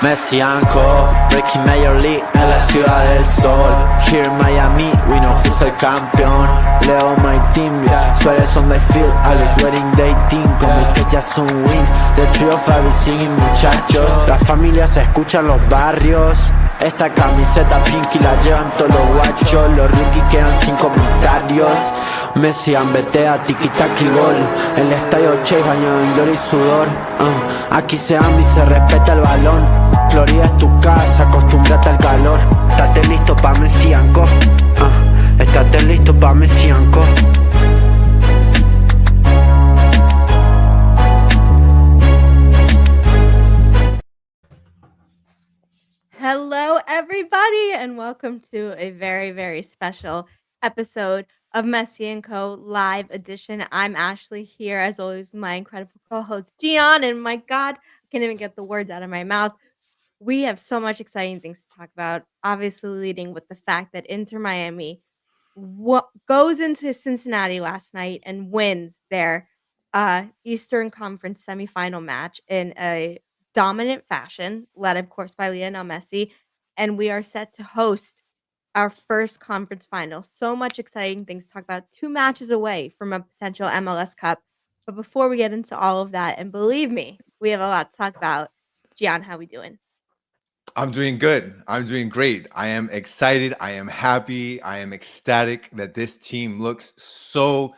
Messi Anko, breaking Major League en la ciudad del sol. Here in Miami, we know who's el campeón. Leo my team, yeah. Suárez on the field, Alex wedding day team. Como que ya son win, the trio of everything, muchachos. Las familias se escuchan los barrios. Esta camiseta pinky la llevan todos los guachos. Los rookies quedan sin comentarios. Messi ambetea, tiki-taki gol. El estadio Chase bañado en gloria y sudor. Aquí se ama y se respeta el balón. Florida es tu casa, acostúmbrate al calor. Estate listo pa' Messi Anko. Estate listo pa' Messi Anko. Hello, everybody, and welcome to a very, very special episode of Messi & Co. Live Edition. I'm Ashley here, as always, with my incredible co-host, Gian, and my God, I can't even get the words out of my mouth. We have so much exciting things to talk about, obviously leading with the fact that Inter Miami goes into Cincinnati last night and wins their Eastern Conference semifinal match in a dominant fashion, led, of course, by Lionel Messi, and we are set to host our first conference final. So much exciting things to talk about. 2 matches away from a potential MLS Cup. But before we get into all of that, and believe me, we have a lot to talk about. Gian, how we doing? I'm doing good. I'm doing great. I am excited. I am happy. I am ecstatic that this team looks so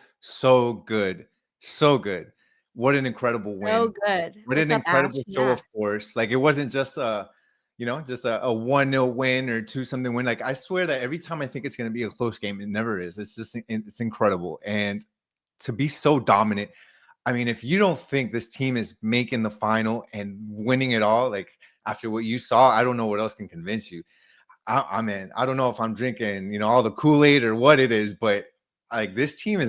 good. So good. What an incredible win. So good. What an incredible show of force. Like, it wasn't just a 1-0 win or 2-something win. Like, I swear that every time I think it's going to be a close game, it never is. It's incredible. And to be so dominant, I mean, if you don't think this team is making the final and winning it all, like, after what you saw, I don't know what else can convince you. I mean, I don't know if I'm drinking, all the Kool-Aid or what it is, but like this team,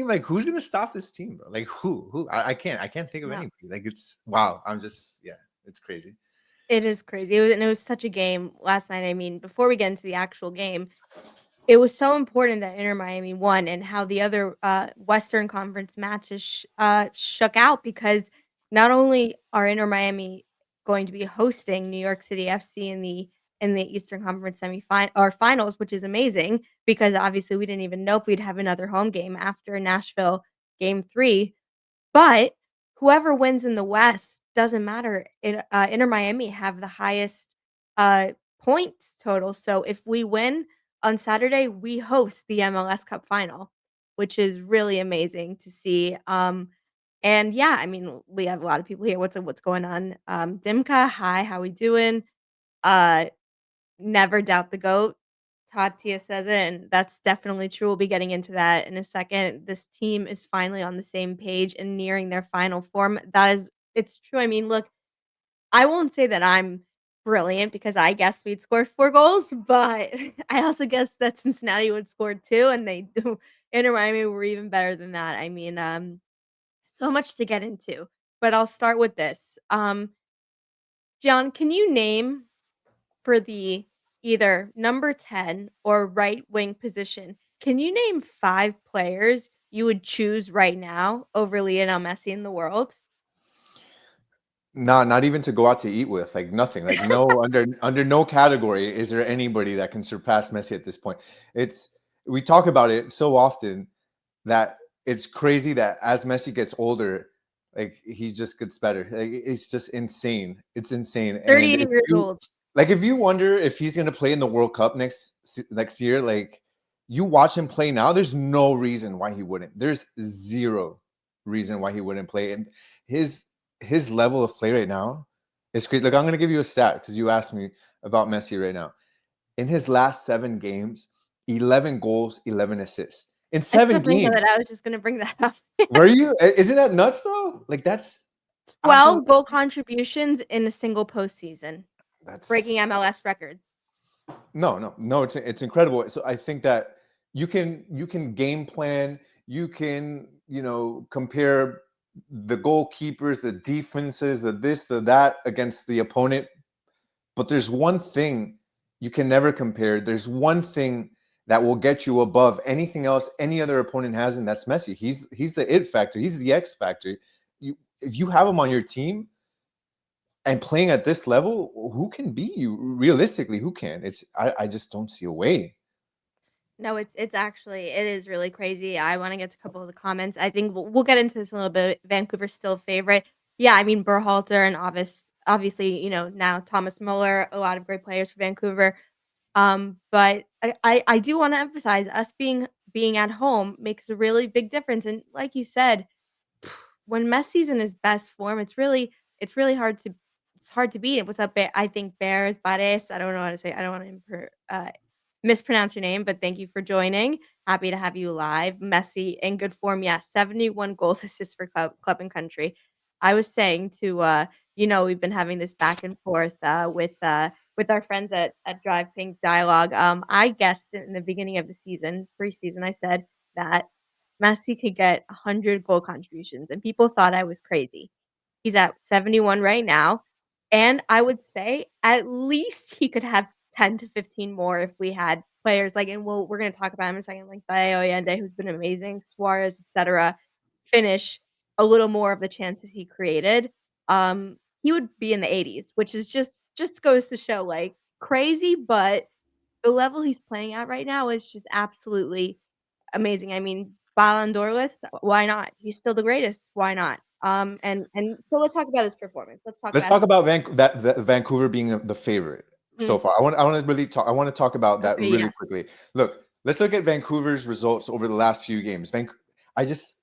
like, who's gonna stop this team, bro? Like, who? I can't think of anybody. Like, it's wow. It's crazy. It is crazy. It was such a game last night. I mean, before we get into the actual game, it was so important that Inter Miami won and how the other Western Conference matches shook out, because not only are Inter Miami going to be hosting New York City FC in the Eastern Conference finals, which is amazing, because obviously we didn't even know if we'd have another home game after Nashville Game 3. But whoever wins in the West doesn't matter. Inter Miami have the highest points total. So if we win on Saturday, we host the MLS Cup final, which is really amazing to see. And yeah, I mean, we have a lot of people here. What's going on? Dimka, hi, how we doing? Never doubt the GOAT. Tatia says it, and that's definitely true. We'll be getting into that in a second. This team is finally on the same page and nearing their final form. It's true. I mean, look, I won't say that I'm brilliant because I guessed we'd score 4 goals, but I also guessed that Cincinnati would score 2, and they do. Inter Miami were even better than that. I mean, so much to get into, but I'll start with this. John, can you name for the either number 10 or right wing position, can you name 5 players you would choose right now over Lionel Messi in the world? Not even to go out to eat with, like nothing, like no under no category is there anybody that can surpass Messi at this point. We talk about it so often that it's crazy that as Messi gets older, like he just gets better. Like, it's just insane. It's insane. 38 years old. Like, if you wonder if he's going to play in the World Cup next year, like, you watch him play now, there's no reason why he wouldn't. There's zero reason why he wouldn't play. And his level of play right now is crazy. Like, I'm going to give you a stat because you asked me about Messi right now. In his last 7 games, 11 goals, 11 assists. In 7 games. I was just going to bring that up. Were you? Isn't that nuts, though? Like, that's 12 goal contributions in a single postseason. That's breaking MLS record. No, it's incredible. So I think that you can game plan, you can, compare the goalkeepers, the defenses, the this, the that against the opponent. But there's one thing you can never compare. There's one thing that will get you above anything else any other opponent has, and that's Messi. He's the it factor. He's the X factor. If you have him on your team, and playing at this level, who can beat you realistically? Who can? I just don't see a way. No, it's actually it is really crazy. I want to get to a couple of the comments. I think we'll get into this in a little bit. Vancouver's still a favorite. Yeah, I mean Berhalter and obviously, now Thomas Muller, a lot of great players for Vancouver. But I do want to emphasize us being at home makes a really big difference. And like you said, when Messi's in his best form, it's really hard to beat. What's up, I think Bears, Bares. I don't know how to say. I don't want to mispronounce your name, but thank you for joining. Happy to have you live. Messi in good form. Yes, 71 goals, assists for club and country. I was saying to we've been having this back and forth with our friends at Drive Pink Dialogue. I guessed in the beginning of the season, preseason, I said that Messi could get 100 goal contributions, and people thought I was crazy. He's at 71 right now, and I would say at least he could have 10 to 15 more if we had players like, and we're gonna talk about him in a second, like Bayo Allende, who's been amazing, Suarez, etc., finish a little more of the chances he created. He would be in the 80s, which is just goes to show, like, crazy, but the level he's playing at right now is just absolutely amazing. I mean, Ballon d'Or list, why not? He's still the greatest, why not? And so let's talk about his performance. Let's talk Let's about talk about Vancouver being the favorite so Mhm. far. I want to talk about that Okay, really yes. quickly. Look, let's look at Vancouver's results over the last few games. I just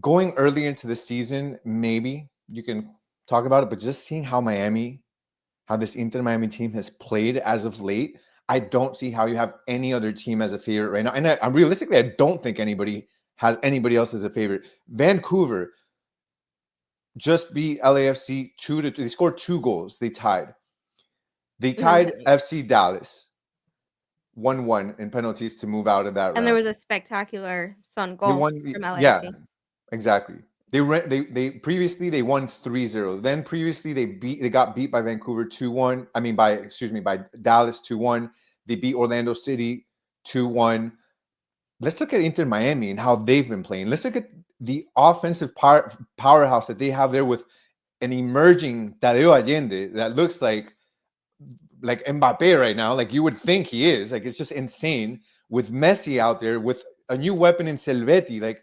going early into the season, maybe you can talk about it, but just seeing how this Inter Miami team has played as of late, I don't see how you have any other team as a favorite right now. And I'm realistically, I don't think anybody else as a favorite. Vancouver just beat LAFC 2-2. They scored 2 goals. They tied. They tied FC Dallas 1-1 in penalties to move out of that And there round. was a spectacular Sun They goal won. from Yeah, LAFC. exactly. They previously they won 3-0. Then previously they got beat by Vancouver 2-1. I mean by Dallas 2-1. They beat Orlando City 2-1. Let's look at Inter Miami and how they've been playing. Let's look at the offensive powerhouse that they have there with an emerging Tadeo Allende that looks like Mbappe right now. Like you would think he is. Like it's just insane with Messi out there with a new weapon in Selvetti. Like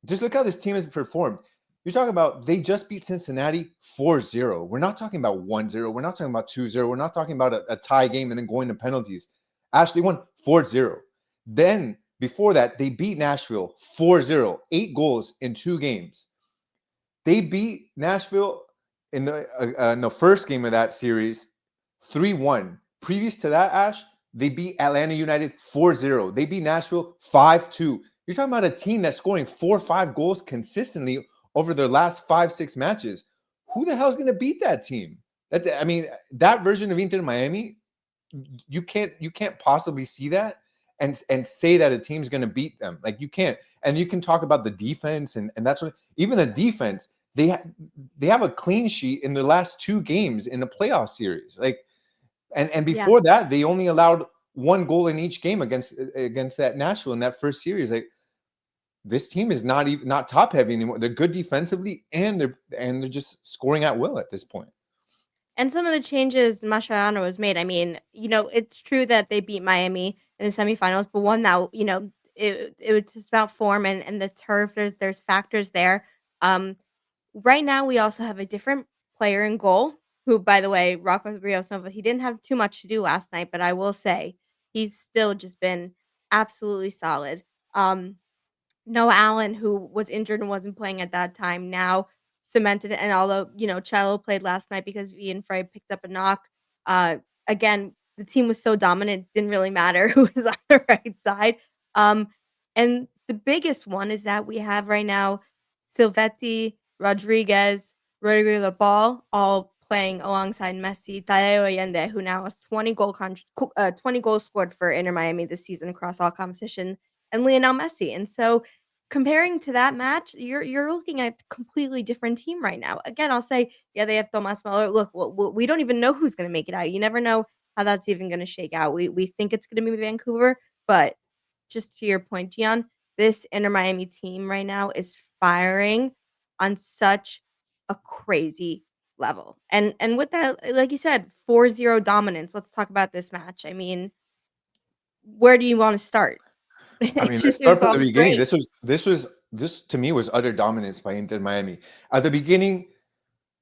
just look how this team has performed. You're talking about they just beat Cincinnati 4-0. We're not talking about 1-0. We're not talking about 2-0. We're not talking about a tie game and then going to penalties. Ashley won 4-0. Then before that, they beat Nashville 4-0, 8 goals in 2 games. They beat Nashville in the first game of that series 3-1. Previous to that, Ash, they beat Atlanta United 4-0. They beat Nashville 5-2. You're talking about a team that's scoring 4 or 5 goals consistently over their last 5-6 matches. Who the hell is going to beat that team? That version of Inter Miami, you can't possibly see that and say that a team's going to beat them. Like you can't. And you can talk about the defense and that's what even the defense, they have a clean sheet in their last 2 games in the playoff series. Like and Yeah. before that, they only allowed 1 goal in each game against that Nashville in that first series. Like this team is not top heavy anymore. They're good defensively and they're just scoring at will at this point. And some of the changes Mascherano has made, I mean, it's true that they beat Miami in the semifinals, but one that, it was just about form and the turf. There's factors there. Um, right now we also have a different player in goal, who, by the way, Rocco Rios Nova, he didn't have too much to do last night, but I will say he's still just been absolutely solid. Noah Allen, who was injured and wasn't playing at that time, now cemented it. And although, Cello played last night because Ian Frey picked up a knock, uh, again, the team was so dominant, it didn't really matter who was on the right side. Um, and the biggest one is that we have right now Silvetti, Rodriguez, Rodrigo the Ball, all playing alongside Messi, Tadeo Allende, who now has 20 goals scored for Inter Miami this season across all competition, and Lionel Messi. And so comparing to that match, you're looking at a completely different team right now. Again, I'll say, yeah, they have Thomas Muller. Look, we don't even know who's going to make it out. You never know how that's even going to shake out. We think it's going to be Vancouver, but just to your point, Gian, this Inter Miami team right now is firing on such a crazy level. And with that, like you said, 4-0 dominance. Let's talk about this match. I mean, where do you want to start? I mean, let's It start was from the all beginning. great. This to me was utter dominance by Inter Miami. At the beginning,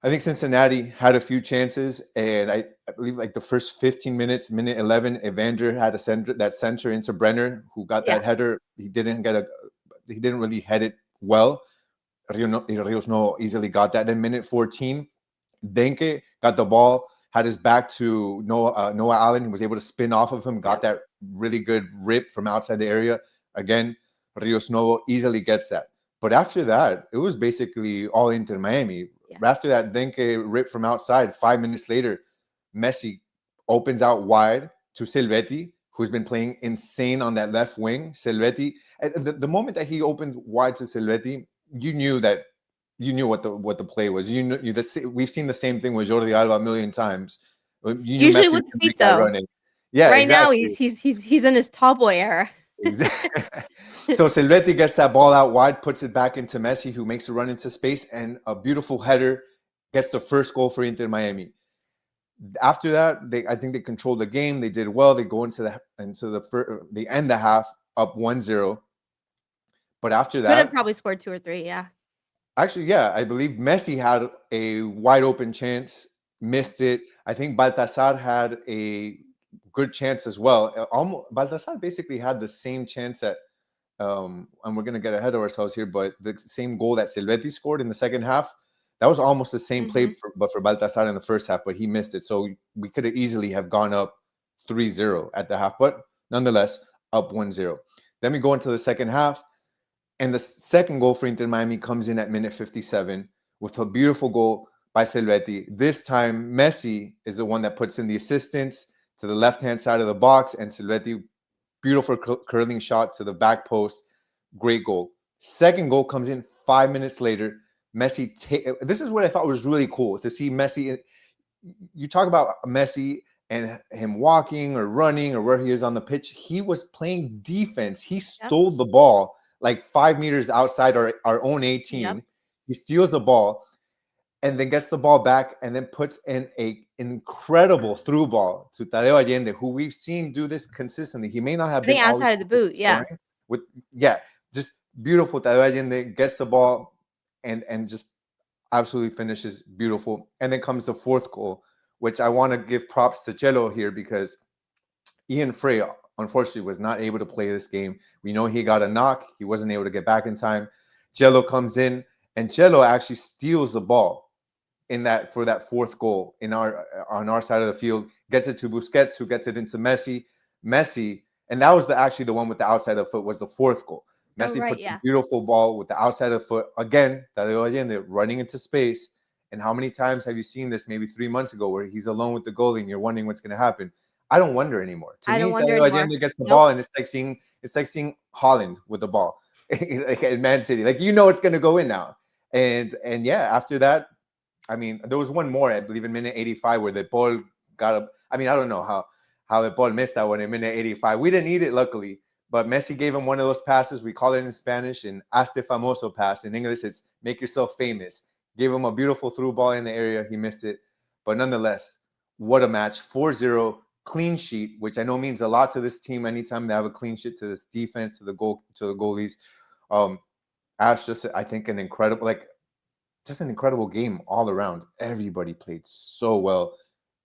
I think Cincinnati had a few chances, and I believe like the first 15 minutes, minute 11, Evander had a center into Brenner, who got Yeah. that header. He didn't really head it well. Rios no easily got that. Then minute 14, Denke got the ball, had his back to Noah Allen. He was able to spin off of him, got that really good rip from outside the area. Again, Rios Novo easily gets that. But after that, it was basically all Inter Miami. Yeah. After that, Denke rip from outside. 5 minutes later, Messi opens out wide to Silvetti, who's been playing insane on that left wing. Silvetti, the moment that he opened wide to Silvetti, you knew what the play was. We've seen the same thing with Jordi Alba a million times. You knew Usually Messi with was gonna feet, make that though. run in. Yeah, Right now, exactly. he's in his tall boy era. Exactly. So Silvetti gets that ball out wide, puts it back into Messi, who makes a run into space, and a beautiful header gets the first goal for Inter Miami. After that, I think they controlled the game. They did well. They go into they end the half up 1-0. But after Could have that, probably scored 2 or 3, yeah. actually, yeah, I believe Messi had a wide open chance, missed it. I think Baltasar had a good chance as well. Baltasar basically had the same chance and we're going to get ahead of ourselves here, but the same goal that Silvetti scored in the second half, that was almost the same play, but for Baltasar in the first half, but he missed it. So we could have easily have gone up 3-0 at the half, but nonetheless, up 1-0. Then we go into the second half, and the second goal for Inter Miami comes in at minute 57 with a beautiful goal by Silvetti. This time, Messi is the one that puts in the assistance to the left-hand side of the box, and Silvetti, beautiful curling shot to the back post. Great goal. Second goal comes in 5 minutes later. Messi, this is what I thought was really cool, to see Messi. You talk about Messi and him walking or running or where he is on the pitch. He was playing defense. He stole the ball like 5 meters outside our own 18. Yep. He steals the ball and then gets the ball back and then puts in an incredible through ball to Tadeo Allende, who we've seen do this consistently. He may not have been outside of the boot, just beautiful. Tadeo Allende gets the ball and just absolutely finishes beautiful. And then comes the fourth goal, which I want to give props to Cello here, because Ian Frey, unfortunately, was not able to play this game. We know he got a knock. He wasn't able to get back in time. Cello comes in, and Cello actually steals the ball for that fourth goal on our side of the field, gets it to Busquets, who gets it into Messi, and that was actually the one with the outside of the foot was the fourth goal. Messi puts a beautiful ball with the outside of the foot. Again, Tadeo Allende running into space. And how many times have you seen this maybe 3 months ago where he's alone with the goalie and you're wondering what's going to happen? I don't wonder anymore. To me, Tadeo Allende gets the ball, and it's like seeing Holland with the ball like in Man City. Like, it's going to go in now. And yeah, after that, I mean, there was one more, I believe, in minute 85 where the ball got up. I mean, I don't know how the ball missed that one in minute 85. We didn't need it, luckily. But Messi gave him one of those passes. We call it in Spanish an hazte famoso pass. In English, it's make yourself famous. Gave him a beautiful through ball in the area. He missed it. But nonetheless, what a match. 4-0, clean sheet, which I know means a lot to this team anytime they have a clean sheet, to this defense, to the goalies. Ash, just, I think, an incredible game all around. Everybody played so well.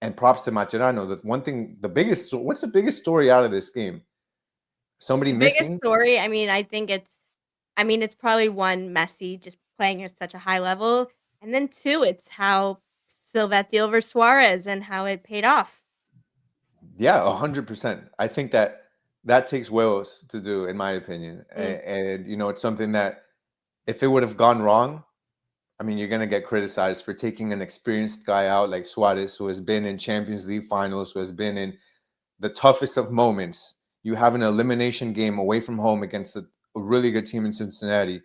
And props to Mascherano. What's the biggest story out of this game? Somebody missing? Biggest story, I mean, it's probably one, Messi just playing at such a high level, and then two, it's how Silvetti over Suarez and how it paid off. Yeah, 100%. I think that takes huevos to do, in my opinion. And it's something that if it would have gone wrong, I mean, you're going to get criticized for taking an experienced guy out like Suarez, who has been in Champions League finals, who has been in the toughest of moments. You have an elimination game away from home against a really good team in Cincinnati.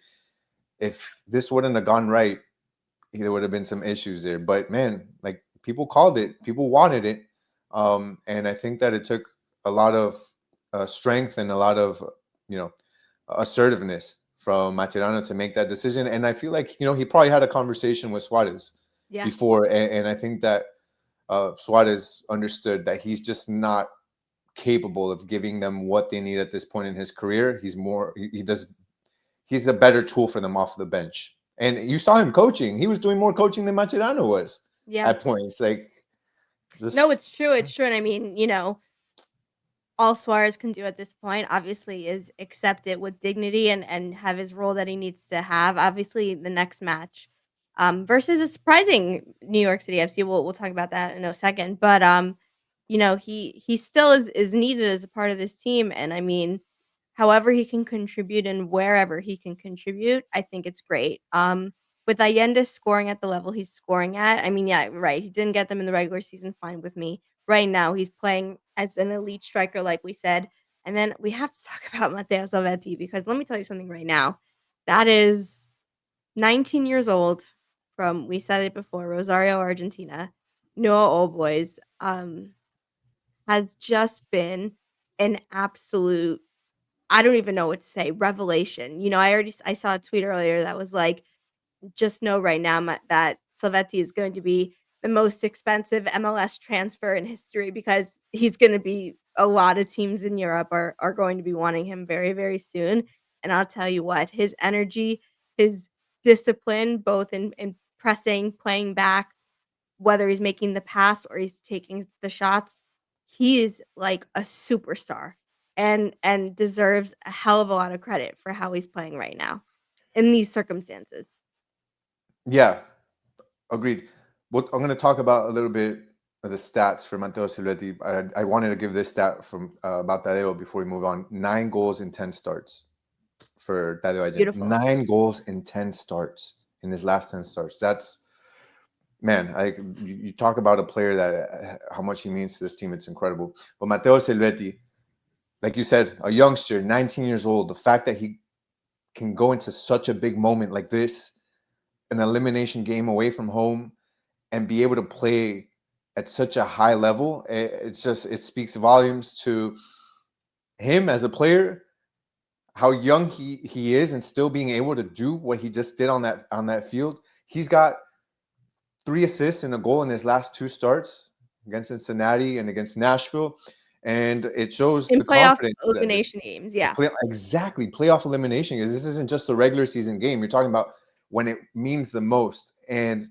If this wouldn't have gone right, there would have been some issues there. But man, like, people called it, people wanted it. And I think that it took a lot of strength and a lot of, assertiveness from Mascherano to make that decision. And I feel like, he probably had a conversation with Suarez before, and I think that Suarez understood that he's just not capable of giving them what they need at this point in his career. He's a better tool for them off the bench. And you saw him coaching. He was doing more coaching than Mascherano was at points. Like, no, it's true. It's true. And I mean, all Suarez can do at this point, obviously, is accept it with dignity and have his role that he needs to have. Obviously, the next match versus a surprising New York City FC. We'll talk about that in a second. But he still is needed as a part of this team. And I mean, however he can contribute and wherever he can contribute, I think it's great. With Allende scoring at the level he's scoring at, I mean, yeah, right. He didn't get them in the regular season, fine with me. Right now, he's playing as an elite striker, like we said. And then we have to talk about Matteo Salvetti because let me tell you something right now. That is 19 years old from, we said it before, Rosario, Argentina. Noah Old Boys has just been an absolute, I don't even know what to say, revelation. I saw a tweet earlier that was like, just know right now that Salvetti is going to be the most expensive MLS transfer in history because he's going to be a lot of teams in Europe are going to be wanting him very, very soon. And I'll tell you what, his energy, his discipline, both in pressing, playing back, whether he's making the pass or he's taking the shots, he is like a superstar and deserves a hell of a lot of credit for how he's playing right now in these circumstances. Yeah, agreed. Well, I'm going to talk about a little bit of the stats for Matteo Salvetti. I wanted to give this stat from about Tadeo before we move on. 9 goals in 10 starts for Tadeo Allende. Beautiful. 9 goals in 10 starts in his last 10 starts. That's, man, you talk about a player that how much he means to this team. It's incredible. But Matteo Salvetti, like you said, a youngster, 19 years old, the fact that he can go into such a big moment like this, an elimination game away from home, and be able to play at such a high level, it speaks volumes to him as a player, how young he is, and still being able to do what he just did on that field. He's got 3 assists and a goal in his last 2 starts against Cincinnati and against Nashville, and it shows in the playoff confidence. elimination games, yeah. Exactly, playoff elimination games. This isn't just a regular season game. You're talking about when it means the most, and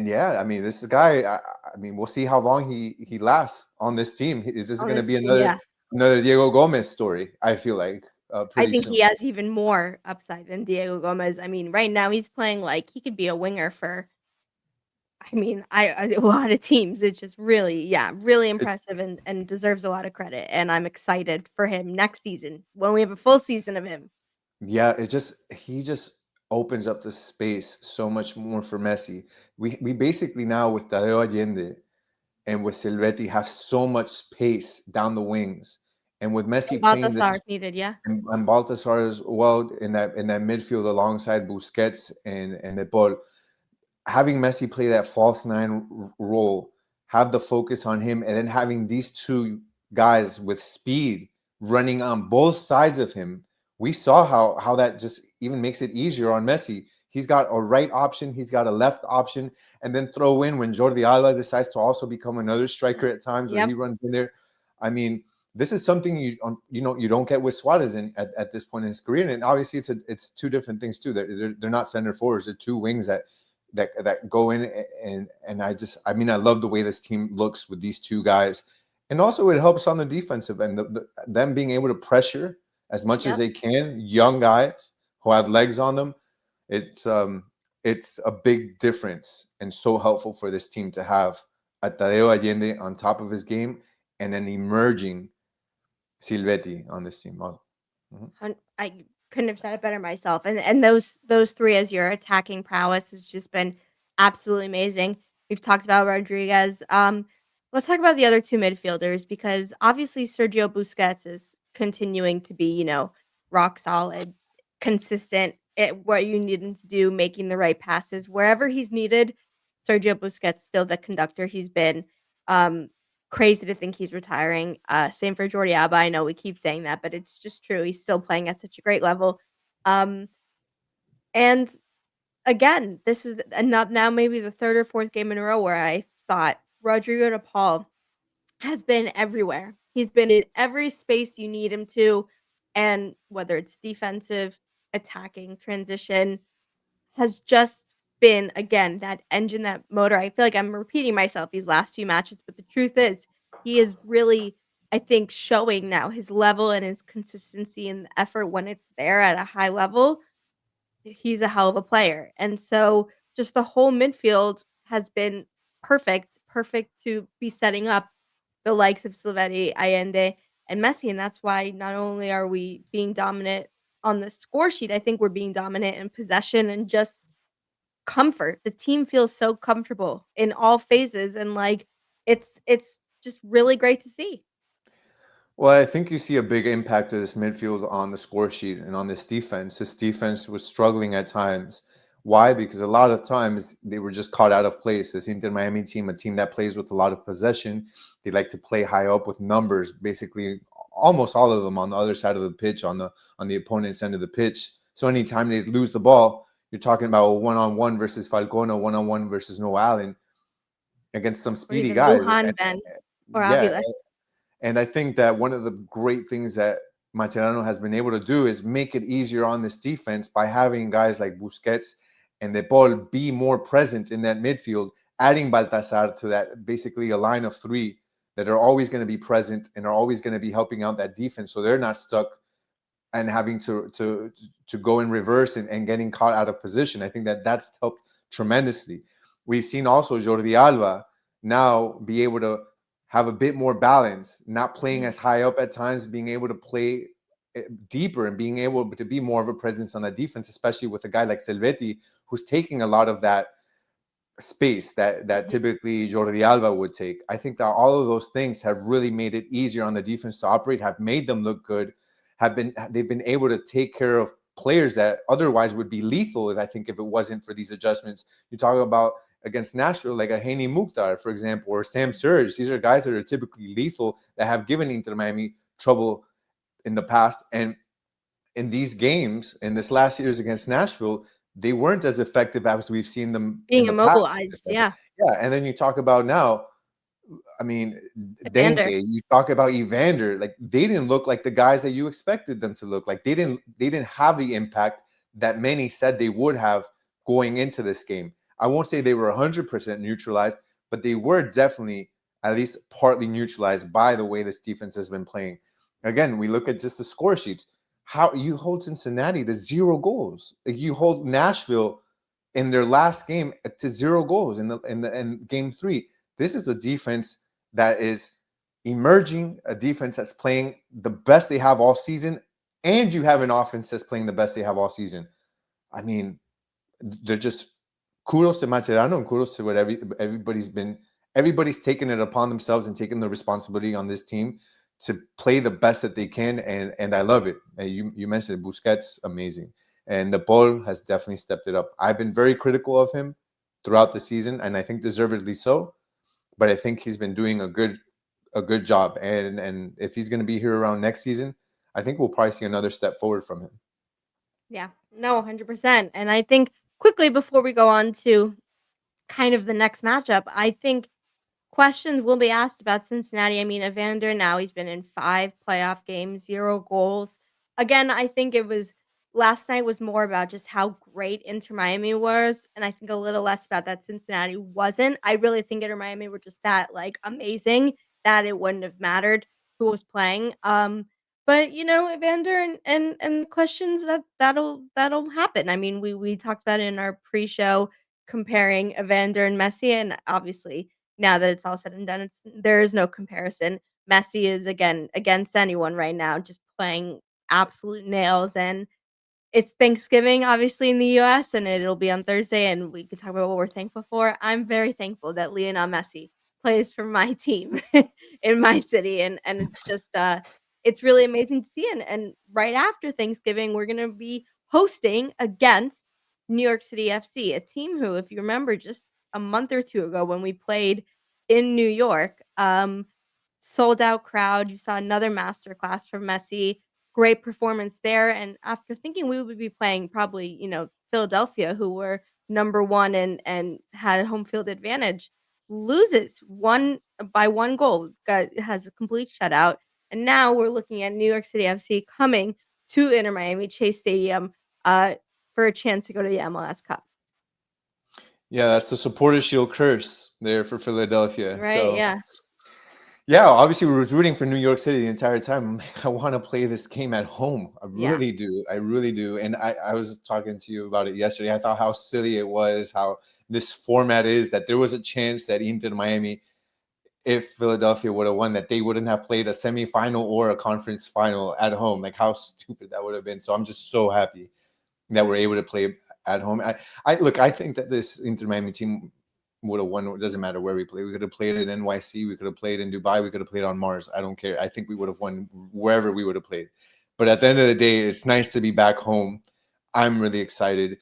yeah, I mean, this guy. I mean, we'll see how long he lasts on this team. Is this going to be another Diego Gomez story? I feel like I think he has even more upside than Diego Gomez. I mean, right now he's playing like he could be a winger for. I mean, a lot of teams. It's just really impressive and deserves a lot of credit. And I'm excited for him next season when we have a full season of him. Yeah, he just opens up the space so much more for Messi. We basically now with Tadeo Allende and with Salvetti have so much space down the wings, and with Messi playing this, needed, yeah, and Baltasar as well in that midfield alongside Busquets and De Paul. Having Messi play that false 9 role, have the focus on him, and then having these 2 guys with speed running on both sides of him, we saw how that just even makes it easier on Messi. He's got a right option, he's got a left option, and then throw in when Jordi Alba decides to also become another striker at times where he runs in there. I mean, this is something you don't get with Suarez at this point in his career, and obviously it's 2 different things too. They're not center forwards; they're 2 wings that go in, and I love the way this team looks with these 2 guys, and also it helps on the defensive end, them being able to pressure as much as they can, young guys who have legs on them. It's a big difference and so helpful for this team to have a Tadeo Allende on top of his game and an emerging Salvetti on this team. Mm-hmm. I couldn't have said it better myself. And those 3 as your attacking prowess has just been absolutely amazing. We've talked about Rodriguez. Let's talk about the other 2 midfielders because obviously Sergio Busquets is continuing to be, rock solid, consistent at what you need him to do, making the right passes wherever he's needed. Sergio Busquets still the conductor he's been. Crazy to think he's retiring. Same for Jordi Alba. I know we keep saying that, but it's just true. He's still playing at such a great level. And again, this is not now maybe the third or fourth game in a row where I thought Rodrigo de Paul has been everywhere. He's been in every space you need him to, and whether it's defensive, attacking, transition, has just been, again, that engine, that motor. I feel like I'm repeating myself these last few matches, but the truth is he is really, I think, showing now his level and his consistency and the effort when it's there at a high level. He's a hell of a player. And so just the whole midfield has been perfect to be setting up the likes of Silvetti, Allende, and Messi. And that's why not only are we being dominant on the score sheet, I think we're being dominant in possession and just comfort. The team feels so comfortable in all phases, and like it's just really great to see. Well, I think you see a big impact of this midfield on the score sheet and on this defense. This defense was struggling at times. Why? Because a lot of times they were just caught out of place. This Inter Miami team, a team that plays with a lot of possession, they like to play high up with numbers, basically almost all of them on the other side of the pitch, on the opponent's end of the pitch. So anytime they lose the ball, you're talking about a one-on-one versus Falcone, a one-on-one versus Noah Allen against some Or speedy even guys. Lujan, Ben, or Yeah, Avila. and I think that one of the great things that Mascherano has been able to do is make it easier on this defense by having guys like Busquets and De Paul be more present in that midfield, adding Baltasar to that, basically a line of three that are always going to be present and are always going to be helping out that defense, so they're not stuck and having to go in reverse and getting caught out of position. I think that that's helped tremendously. We've seen also Jordi Alba now be able to have a bit more balance, not playing as high up at times, being able to play deeper and being able to be more of a presence on that defense, especially with a guy like Silvetti, who's taking a lot of that space that typically Jordi Alba would take. I think that all of those things have really made it easier on the defense to operate, have made them look good, they've been able to take care of players that otherwise would be lethal if it wasn't for these adjustments. You talk about against Nashville, like a Hani Mukhtar, for example, or Sam Surge. These are guys that are typically lethal that have given Inter Miami trouble in the past. And in these games, in this last year's against Nashville, they weren't as effective as we've seen them Being in the past. immobilized, yeah. Yeah, and then you talk about now, I mean, Evander. Denke, you talk about Evander, like they didn't look like the guys that you expected them to look like. They didn't have the impact that many said they would have going into this game. I won't say they were 100% neutralized, but they were definitely at least partly neutralized by the way this defense has been playing. Again, we look at just the score sheets. How you hold Cincinnati to 0 goals. Like you hold Nashville in their last game to 0 goals in game 3. This is a defense that is emerging, a defense that's playing the best they have all season, and you have an offense that's playing the best they have all season. I mean, they're just kudos to Mascherano and kudos to what everybody's taken it upon themselves and taken the responsibility on this team to play the best that they can, and I love it. And you mentioned it, Busquets, amazing. And De Paul has definitely stepped it up. I've been very critical of him throughout the season, and I think deservedly so. But I think he's been doing a good job. And if he's going to be here around next season, I think we'll probably see another step forward from him. Yeah, no, 100%. And I think quickly before we go on to kind of the next matchup, I think questions will be asked about Cincinnati. I mean, Evander now, he's been in 5 playoff games, 0 goals. Again, I think it was last night was more about just how great Inter Miami was, and I think a little less about that Cincinnati wasn't. I really think Inter Miami were just that, like, amazing that it wouldn't have mattered who was playing. But, Evander and questions that'll happen. I mean, we talked about it in our pre-show comparing Evander and Messi, and obviously now that it's all said and done, there is no comparison. Messi is again against anyone right now, just playing absolute nails. And it's Thanksgiving, obviously, in the US, and it'll be on Thursday, and we could talk about what we're thankful for. I'm very thankful that Lionel Messi plays for my team in my city, and it's just it's really amazing to see. And right after Thanksgiving, we're gonna be hosting against New York City FC, a team who, if you remember, just a month or 2 ago when we played in New York, sold out crowd. You saw another masterclass from Messi. Great performance there. And after thinking we would be playing probably, Philadelphia, who were number one and had home field advantage, loses by 1 goal, has a complete shutout, and now we're looking at New York City FC coming to Inter Miami Chase Stadium for a chance to go to the MLS Cup. Yeah, that's the supporter shield curse there for Philadelphia. Right? So Yeah. yeah, obviously we were rooting for New York City the entire time. I'm like, I want to play this game at home. I Yeah. really do. I really do. And I was talking to you about it yesterday. I thought how silly it was, how this format is, that there was a chance that Inter Miami, if Philadelphia would have won, that they wouldn't have played a semifinal or a conference final at home. Like how stupid that would have been. So I'm just so happy that we're able to play at home. I think that this Inter Miami team would have won. It doesn't matter where we play. We could have played in NYC. We could have played in Dubai. We could have played on Mars. I don't care. I think we would have won wherever we would have played. But at the end of the day, it's nice to be back home. I'm really excited.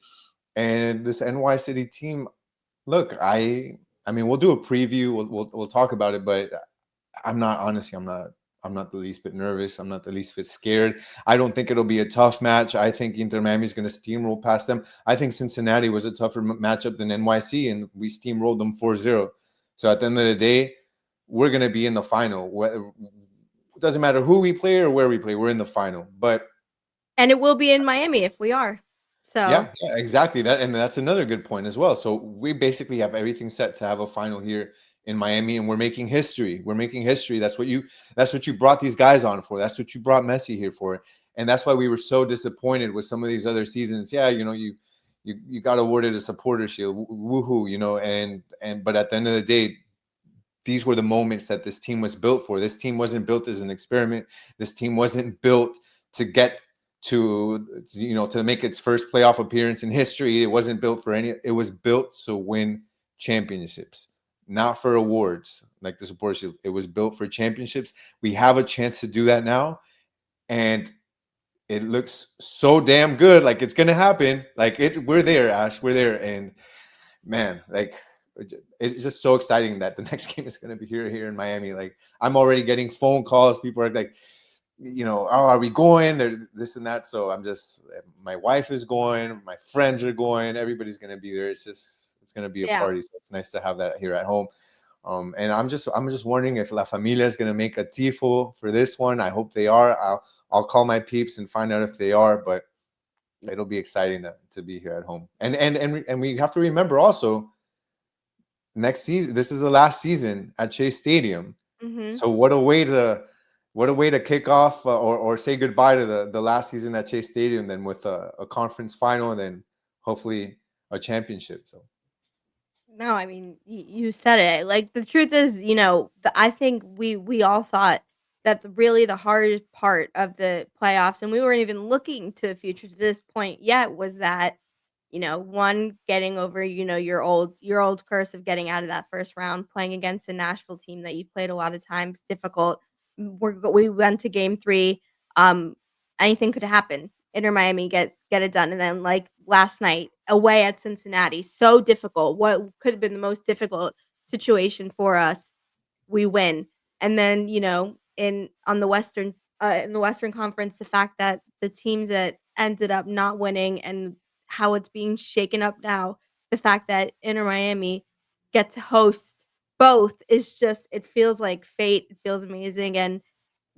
And this NY City team, look, I mean, we'll do a preview. We'll talk about it. But I'm not the least bit nervous. I'm not the least bit scared. I don't think it'll be a tough match. I think Inter Miami is going to steamroll past them. I think Cincinnati was a tougher matchup than NYC, and we steamrolled them 4-0. So at the end of the day, we're going to be in the final. It doesn't matter who we play or where we play. We're in the final. And it will be in Miami if we are. So yeah, exactly. That's another good point as well. So we basically have everything set to have a final here in Miami, and we're making history. That's what you brought these guys on for. That's what you brought Messi here for. And that's why we were so disappointed with some of these other seasons. Yeah, you got awarded a supporter shield. Woohoo, but at the end of the day, these were the moments that this team was built for. This team wasn't built as an experiment. This team wasn't built to get to make its first playoff appearance in history. It wasn't built for any. It was built to win championships, not for awards like the supporter shield. It was built for championships. We have a chance to do that now, and it looks so damn good. Like it's gonna happen. We're there, Ash. We're there, and man, it's just so exciting that the next game is gonna be here in Miami. Like I'm already getting phone calls. People are like, oh, are we going? There's this and that. So my wife is going. My friends are going. Everybody's gonna be there. It's gonna be a party. So it's nice to have that here at home. And I'm just wondering if La Familia is gonna make a tifo for this one. I hope they are. I'll call my peeps and find out if they are. But it'll be exciting to be here at home. And we have to remember also, next season, this is the last season at Chase Stadium. Mm-hmm. So what a way to kick off or say goodbye to the last season at Chase Stadium, then with a conference final, and then hopefully a championship. So no, I mean you said it. Like the truth is, I think we all thought that the hardest part of the playoffs, and we weren't even looking to the future to this point yet, was that one, getting over your old curse of getting out of that first round, playing against a Nashville team that you've played a lot of times, difficult. We went to game 3. Anything could happen. Inter Miami get it done, and then like last night away at Cincinnati, so difficult. What could have been the most difficult situation for us, we win. And then in the Western Conference, the fact that the teams that ended up not winning and how it's being shaken up now, the fact that Inter Miami get to host both is just, it feels like fate. It feels amazing, and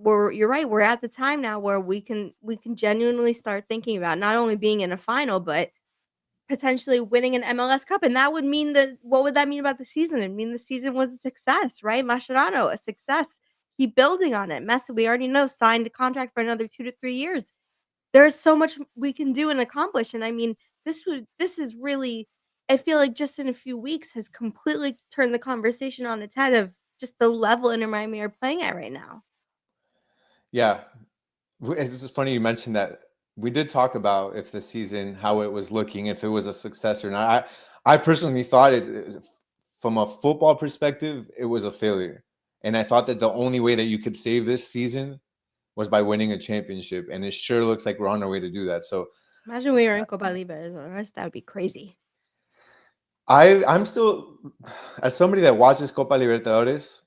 you're right. We're at the time now where we can genuinely start thinking about not only being in a final, but potentially winning an MLS Cup. And that would mean what would that mean about the season? It'd mean the season was a success, right? Mascherano, a success. Keep building on it. Messi, we already know, signed a contract for another 2 to 3 years. There's so much we can do and accomplish. And I mean, this is really, I feel like just in a few weeks has completely turned the conversation on its head of just the level Inter Miami are playing at right now. yeah, it's just funny you mentioned that. We did talk about if the season, how it was looking, if it was a success or not. I personally thought from a football perspective, it was a failure. And I thought that the only way that you could save this season was by winning a championship. And it sure looks like we're on our way to do that. So imagine we were in Copa Libertadores. That would be crazy. I'm still, as somebody that watches Copa Libertadores,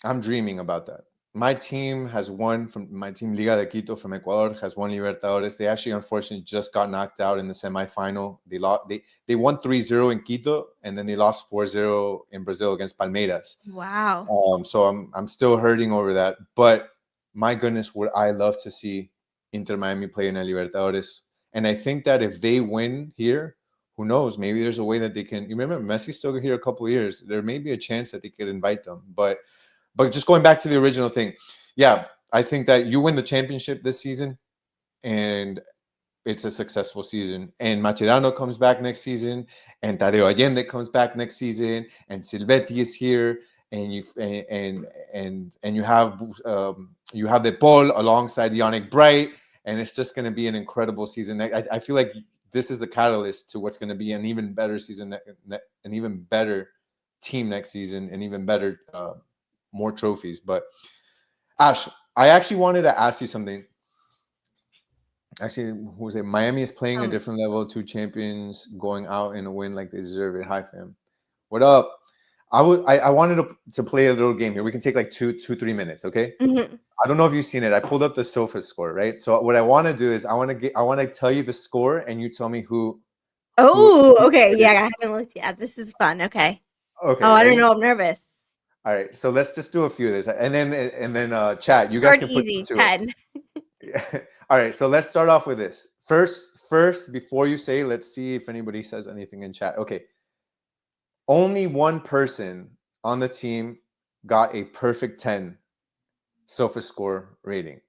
I'm dreaming about that. my team has won from my team Liga de Quito from Ecuador has won Libertadores. They actually unfortunately just got knocked out in the semifinal. They lost. They won 3-0 in Quito, and then they lost 4-0 in Brazil against Palmeiras. Wow. So I'm still hurting over that. But my goodness, would I love to see Inter Miami play in a Libertadores? And I think that if they win here, who knows? Maybe there's a way that they can. You remember Messi's still here a couple of years. There may be a chance that they could invite them, but just going back to the original thing, yeah, I think that you win the championship this season, and it's a successful season. And Mascherano comes back next season, and Tadeo Allende comes back next season, and Silvetti is here, and you have the Paul alongside Yannick Bright, and it's just going to be an incredible season. I feel like this is a catalyst to what's going to be an even better season, an even better team next season, and even better. More trophies. But Ash, I actually wanted to ask you something. Actually, who was it? Miami is playing a different level. 2 champions going out in a win like they deserve it. Hi, fam. What up? I wanted to play a little game here. We can take like 2-3 minutes, okay? Mm-hmm. I don't know if you've seen it. I pulled up the SOFA score, right? So what I want to do is I want to tell you the score, and you tell me who. Okay. Yeah, I haven't looked yet. This is fun. Okay. Okay. Oh, I don't know. I'm nervous. All right, so let's just do a few of this, and then chat. You guys can put easy. them to 10. it. All right, so let's start off with this. First, before you say, let's see if anybody says anything in chat. Okay, only one person on the team got a perfect 10 SOFA score rating.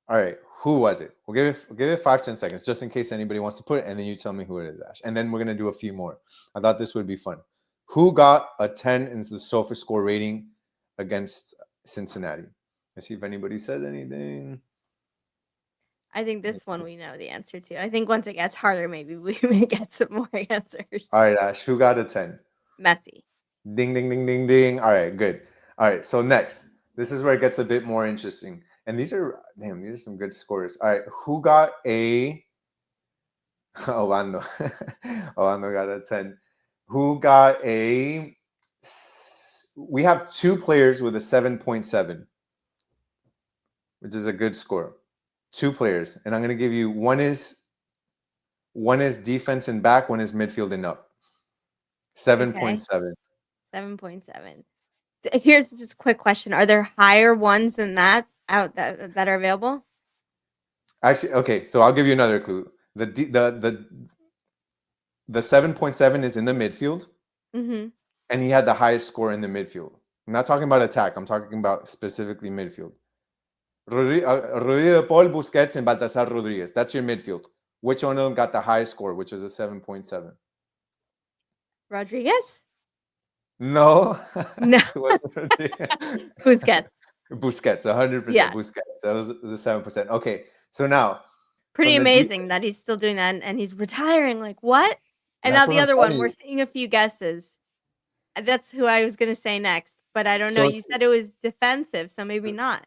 All right, who was it? We'll give it 5-10 seconds just in case anybody wants to put it, and then you tell me who it is, Ash. And then we're gonna do a few more. I thought this would be fun. Who got a 10 in the SOFA score rating against Cincinnati? Let's see if anybody says anything. I think this one we know the answer to. I think once it gets harder, maybe we may get some more answers. All right, Ash, who got a 10? Messi. Ding, ding, ding, ding, ding. All right, good. All right, so next. This is where it gets a bit more interesting. And these are some good scores. All right, who got a... Obando. Obando got a 10. Who got a... We have 2 players with a 7.7, which is a good score. 2 players. And I'm going to give you, one is defense and back, one is midfield and up. 7.7. 7.7. Here's just a quick question. Are there higher ones than that out that are available? Actually, okay, so I'll give you another clue. The 7.7 is in the midfield, and he had the highest score in the midfield. I'm not talking about attack. I'm talking about specifically midfield. Rodrigo de Paul, Busquets, and Baltasar Rodriguez. That's your midfield. Which one of them got the highest score, which is a 7.7? Rodriguez? No. No. Busquets. Busquets, 100%. Yeah. Busquets. That was the 7%. Okay, so now. Pretty amazing that he's still doing that and he's retiring. Like, what? And now the other one, we're seeing a few guesses. That's who I was going to say next, but I don't know. You said it was defensive, so maybe not.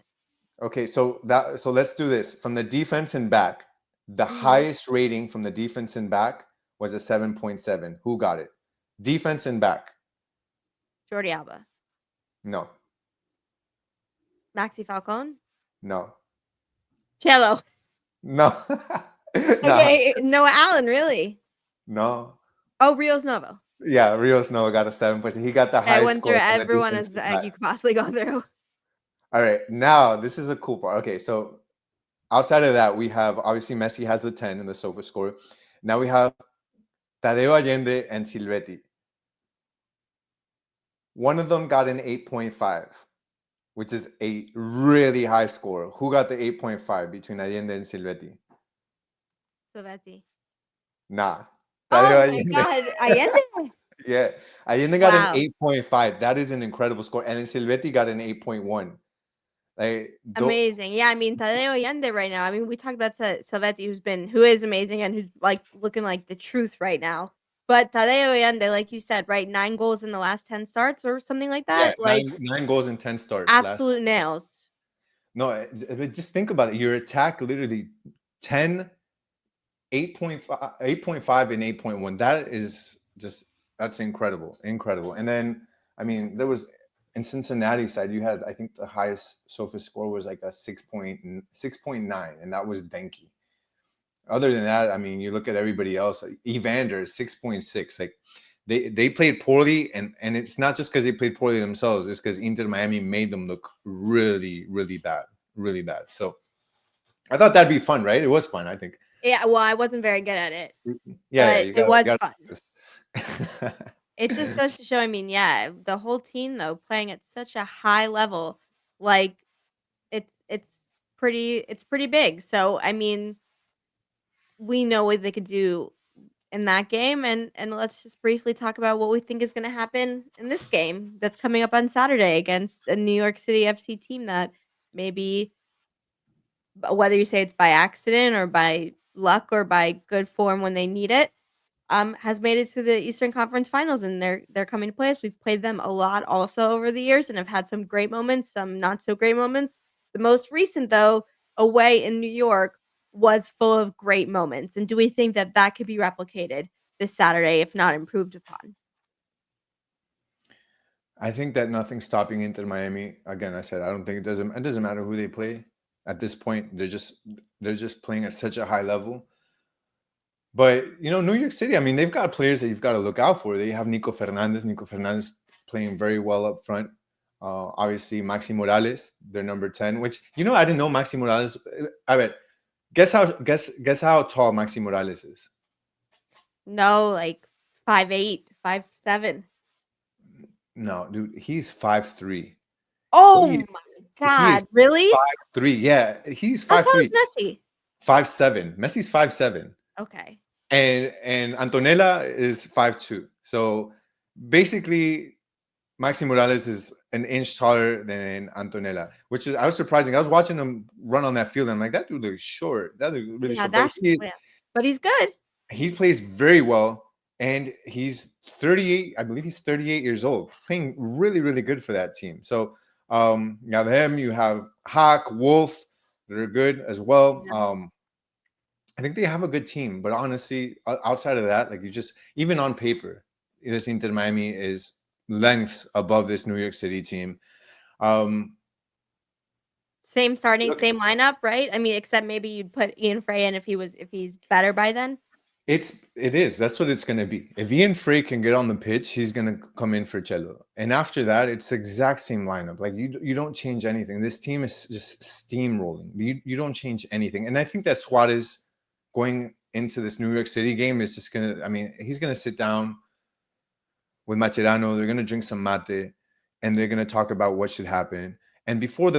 Okay, so let's do this. From the defense and back, the highest rating from the defense and back was a 7.7. Who got it? Defense and back. Jordi Alba. No. Maxi Falcone. No. Cello. No. Okay, Noah Allen, really? No. Oh, Rios Novo. Yeah, Rios Novo got a 7%. He got the highest. I went through everyone as you could possibly go through. All right, now this is a cool part. Okay, so outside of that, we have obviously Messi has the 10 in the SOFA score. Now we have Tadeo Allende and Silvetti. One of them got an 8.5, which is a really high score. Who got the 8.5 between Allende and Silvetti? Silvetti. Nah. Tadeo Allende. God, Allende? Yeah, Allende got an 8.5. That is an incredible score. And then Silvetti got an 8.1. Like, amazing. Yeah, I mean, Tadeo Allende right now. I mean, we talked about Silvetti, who is amazing and who's like looking like the truth right now. But Tadeo Allende, like you said, right, 9 goals in the last 10 starts or something like that. Yeah, like 9 goals in 10 starts. Absolute nails. No, just think about it. Your attack literally 10, 8.5, and 8.1. That is just, that's incredible. Incredible. And then, I mean, there was in Cincinnati side, you had, I think the highest SOFA score was like a 6.9, and that was Denki. Other than that, I mean, you look at everybody else. Like Evander 6.6. Like they played poorly, and it's not just because they played poorly themselves. It's because Inter Miami made them look really, really bad, really bad. So I thought that'd be fun, right? It was fun, I think. Yeah, well, I wasn't very good at it. Yeah, but you it was gotta fun. It just goes to show, I mean, yeah, the whole team though playing at such a high level, like it's pretty big. So I mean, we know what they could do in that game, and let's just briefly talk about what we think is going to happen in this game that's coming up on Saturday against a New York City FC team that maybe, whether you say it's by accident or by luck or by good form when they need it, has made it to the Eastern Conference Finals, and they're coming to play us. We've played them a lot also over the years and have had some great moments, some not so great moments. The most recent, though, away in New York, was full of great moments. And do we think that that could be replicated this Saturday, if not improved upon? I think that nothing's stopping Inter Miami. Again, I said I don't think it doesn't matter who they play at this point. They're just playing at such a high level. But New York City, I mean, they've got players that you've got to look out for. They have Nico Fernandez playing very well up front. Obviously, Maxi Morales, their number 10, which I didn't know Maxi Morales. I bet. Guess how tall Maxi Morales is? No, like 5'8", 5'7". No, dude, he's 5'3". Oh He, my he is God, really? 5'3". Yeah, he's How tall 5'3". is Messi? 5'7". Messi's 5'7". Okay. And Antonella is 5'2". So basically, Maxi Morales is an inch taller than Antonella, which I was surprising. I was watching him run on that field, and I'm like, that dude looks short. That looks really Yeah, short. but he's good. He plays very well, and he's 38. I believe he's 38 years old, playing really, really good for that team. So you have him, you have Hawk, Wolf, that are good as well. Yeah. I think they have a good team, but honestly, outside of that, like even on paper, this Inter Miami is lengths above this New York City team. Same starting, same lineup, right? I mean, except maybe you'd put Ian Frey in if he's better by then. It is. That's what it's going to be. If Ian Frey can get on the pitch, he's going to come in for Cello. And after that, it's the exact same lineup. Like you don't change anything. This team is just steamrolling. You don't change anything. And I think that Suarez going into this New York City game is just going to, I mean, he's going to sit down with Mascherano. They're going to drink some mate, and they're going to talk about what should happen. And before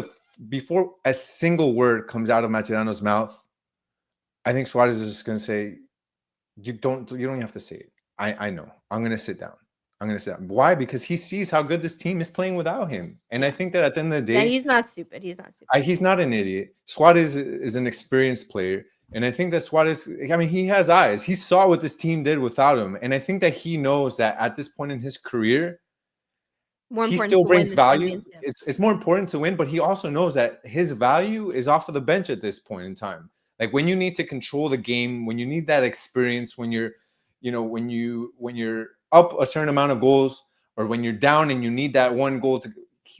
a single word comes out of Mascherano's mouth, I think Suarez is just going to say, you don't have to say it. I know. I'm going to sit down. Why? Because he sees how good this team is playing without him. And I think that at the end of the day, Yeah, he's not stupid. He's not an idiot. Suarez is an experienced player. And I think that Suarez, I mean, he has eyes. He saw what this team did without him. And I think that he knows that at this point in his career, he still brings value. It's more important to win, but he also knows that his value is off of the bench at this point in time. Like when you need to control the game, when you need that experience, when you're up a certain amount of goals, or when you're down and you need that one goal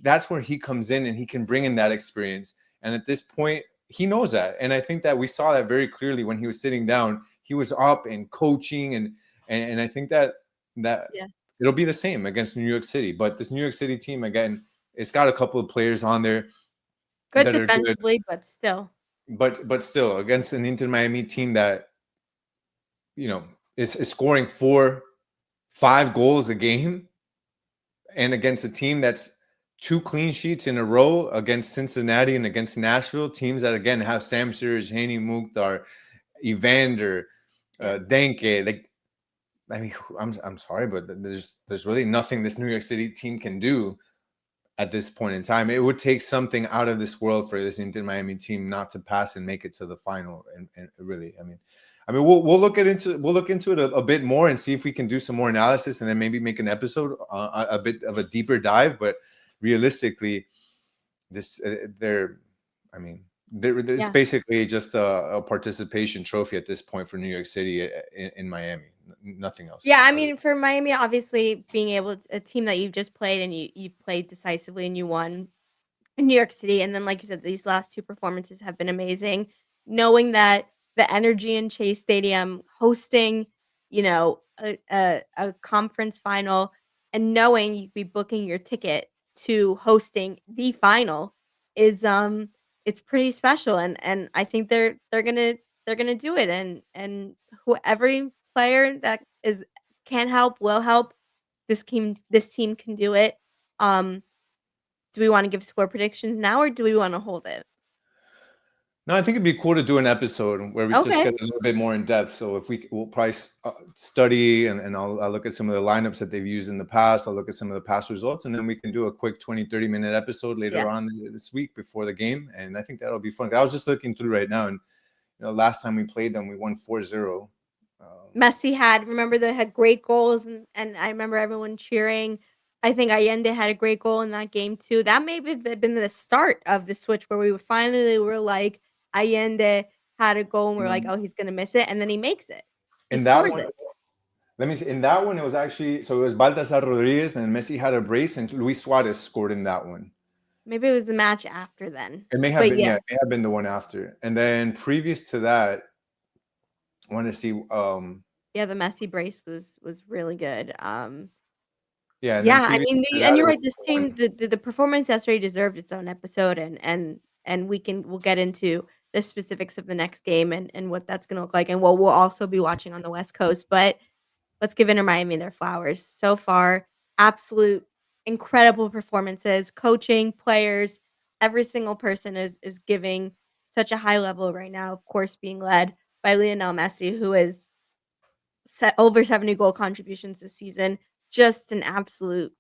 that's where he comes in and he can bring in that experience. And at this point, he knows that. And I think that we saw that very clearly when he was sitting down. He was up and coaching, and I think that it'll be the same against New York City. But this New York City team, again, it's got a couple of players on there good defensively, but still. But still, against an Inter Miami team that is scoring 4-5 goals a game, and against a team that's 2 clean sheets in a row against Cincinnati and against Nashville, teams that again have Sam Surge, Hani Mukhtar, Evander, Denke. Like, I mean, I'm sorry, but there's really nothing this New York City team can do at this point in time. It would take something out of this world for this Inter Miami team not to pass and make it to the final. And really, I mean, we'll look into it a bit more and see if we can do some more analysis, and then maybe make an episode, a bit of a deeper dive. But realistically, It's Yeah. basically just a participation trophy at this point for New York City in Miami. Nothing else. Yeah, I mean, for Miami, obviously being able a team that you've just played and you played decisively and you won in New York City, and then like you said, these last 2 performances have been amazing. Knowing that the energy in Chase Stadium, hosting, a conference final, and knowing you'd be booking your ticket to hosting the final is, it's pretty special, and I think they're gonna do it, and who every player that can help, will help. This team can do it. Um do we wanna give score predictions now, or do we wanna hold it? No, I think it'd be cool to do an episode where we just Okay. get a little bit more in depth. So if we'll probably study and I'll look at some of the lineups that they've used in the past. I'll look at some of the past results, and then we can do a quick 20-30 minute episode later Yeah. on this week before the game. And I think that'll be fun. I was just looking through right now, and last time we played them, we won 4-0. Messi had great goals, and I remember everyone cheering. I think Allende had a great goal in that game too. That may have been the start of the switch where we finally were like, Allende had a goal and we're like, Mhm. "Oh, he's gonna miss it," and then he makes it. He In that scores one, it. let me see. In that one, it was actually it was Baltasar Rodriguez, and Messi had a brace, and Luis Suarez scored in that one. Maybe it was the match after then. It may have But been, yeah. yeah, it may have been the one after. And then previous to that, I want to see, Yeah, the Messi brace was really good. yeah, and then Yeah, I previous mean, to and that, it you're was right, this the one. team, the performance yesterday deserved its own episode, and we'll get into the specifics of the next game and what that's gonna look like, and what we'll also be watching on the West Coast, but let's give Inter Miami their flowers. So far, absolute incredible performances, coaching, players, every single person is giving such a high level right now, of course, being led by Lionel Messi, who is set over 70 goal contributions this season, just an absolute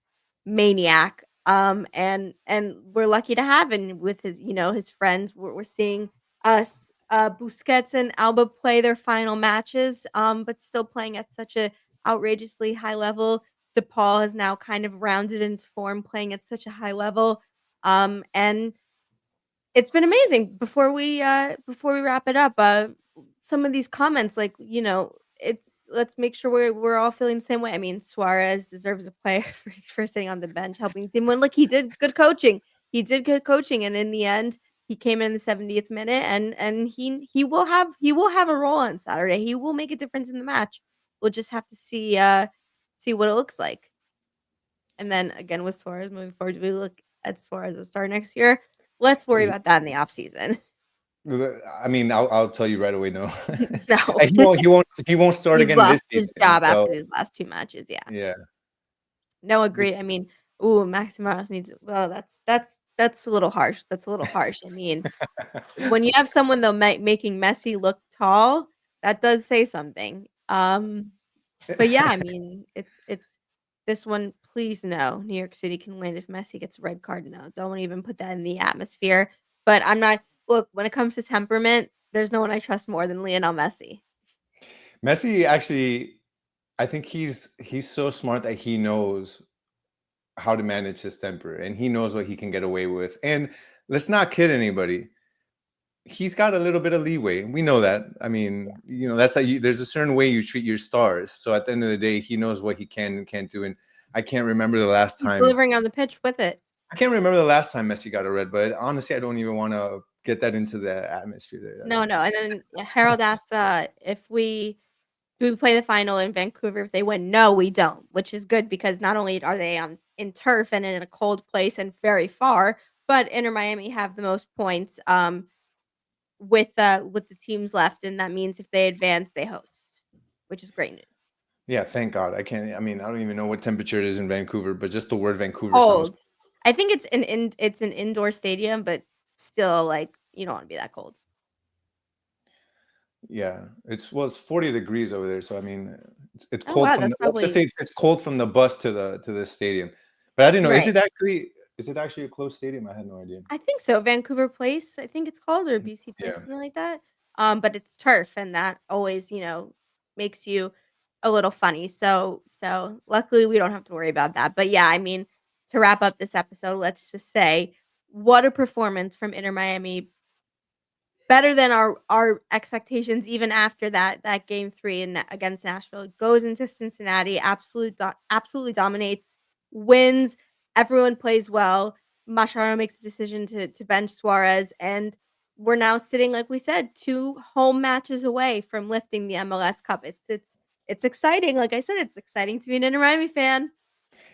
maniac. And we're lucky to have him with his friends. We're seeing us Busquets and Alba play their final matches, but still playing at such a outrageously high level. DePaul has now kind of rounded into form, playing at such a high level. And it's been amazing. Before we wrap it up, some of these comments, like, it's let's make sure we're all feeling the same way. I mean, Suarez deserves a player for sitting on the bench, helping the team win. Look, he did good coaching. He did good coaching, and in the end, he came in the 70th minute, and he will have a role on Saturday. He will make a difference in the match. We'll just have to see what it looks like. And then again with Suarez moving forward, do we look at Suarez as a star next year? Let's worry about that in the offseason. I mean, I'll tell you right away, no. No. And he won't start He's again this lost his season. job So after these last 2 matches, yeah. yeah. No, agreed. I mean, Maxi Morales needs well, that's a little harsh. That's a little harsh. I mean, when you have someone, though, making Messi look tall, that does say something. But yeah, I mean, it's this one, please no. New York City can win if Messi gets a red card. No, don't even put that in the atmosphere. But I'm not look, when it comes to temperament, there's no one I trust more than Lionel Messi. Messi actually, I think he's so smart that he knows how to manage his temper, and he knows what he can get away with. And let's not kid anybody. He's got a little bit of leeway. We know that. I mean, that's how there's a certain way you treat your stars. So at the end of the day, he knows what he can and can't do. And I can't remember the last He's time. delivering on the pitch with it. I can't remember the last time Messi got a red, but honestly, I don't even want to get that into the atmosphere there. No, no. And then Harold asked if we do we play the final in Vancouver if they win. No, we don't, which is good because not only are they in turf and in a cold place and very far, but Inter Miami have the most points with the teams left, and that means if they advance, they host, which is great news. Yeah, thank God. I mean, I don't even know what temperature it is in Vancouver, but just the word Vancouver sounds. Cold. I think it's an indoor stadium, but still, like, you don't want to be that cold. Yeah, it's 40 degrees over there, so I mean, it's Oh cold wow, from that's let's just probably say it's cold from the bus to the stadium. But I didn't know. right. Is it actually a closed stadium? I had no idea. I think so. Vancouver Place, I think it's called, or BC Place, Yeah. something like that. But it's turf, and that always, makes you a little funny. So luckily we don't have to worry about that. But yeah, I mean, to wrap up this episode, let's just say what a performance from Inter Miami better than our expectations even after that game 3 against Nashville. It goes into Cincinnati, absolutely dominates, wins, everyone plays well. Mascherano makes a decision to bench Suarez, and we're now sitting, like we said, 2 home matches away from lifting the MLS Cup. It's exciting. Like I said, it's exciting to be an Inter Miami fan.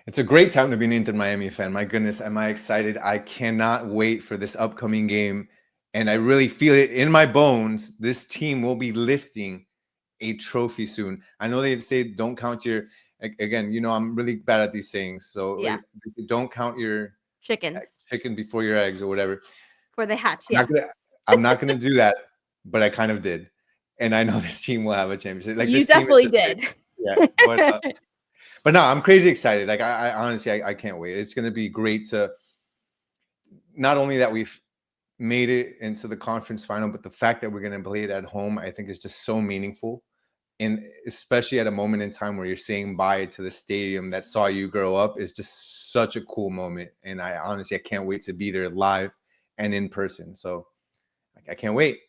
It's a great time to be an Inter Miami fan. My goodness, am I excited. I cannot wait for this upcoming game. And I really feel it in my bones. This team will be lifting a trophy soon. I know they say don't count your, again, I'm really bad at these sayings. So Yeah. don't count your Chickens chicken before your eggs or whatever. for the hatch. I'm Yeah. not gonna do that, but I kind of did. And I know this team will have a championship. Like You this team is definitely just did. yeah. But no, I'm crazy excited. Like I honestly I can't wait. It's gonna be great to not only that we've made it into the conference final, but the fact that we're gonna play it at home, I think is just so meaningful. And especially at a moment in time where you're saying bye to the stadium that saw you grow up is just such a cool moment. And I honestly I can't wait to be there live and in person. So I can't wait.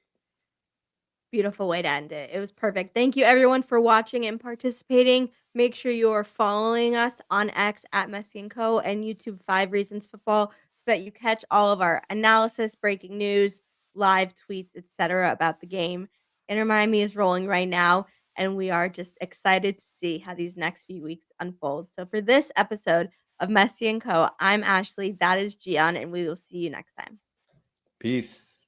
Beautiful way to end it. It was perfect. Thank you everyone for watching and participating. Make sure you're following us on X at Messi & Co. and YouTube 5 Reasons Football so that you catch all of our analysis, breaking news, live tweets, etc. about the game. Inter Miami is rolling right now, and we are just excited to see how these next few weeks unfold. So for this episode of Messi & Co., I'm Ashley, that is Gian, and we will see you next time. Peace.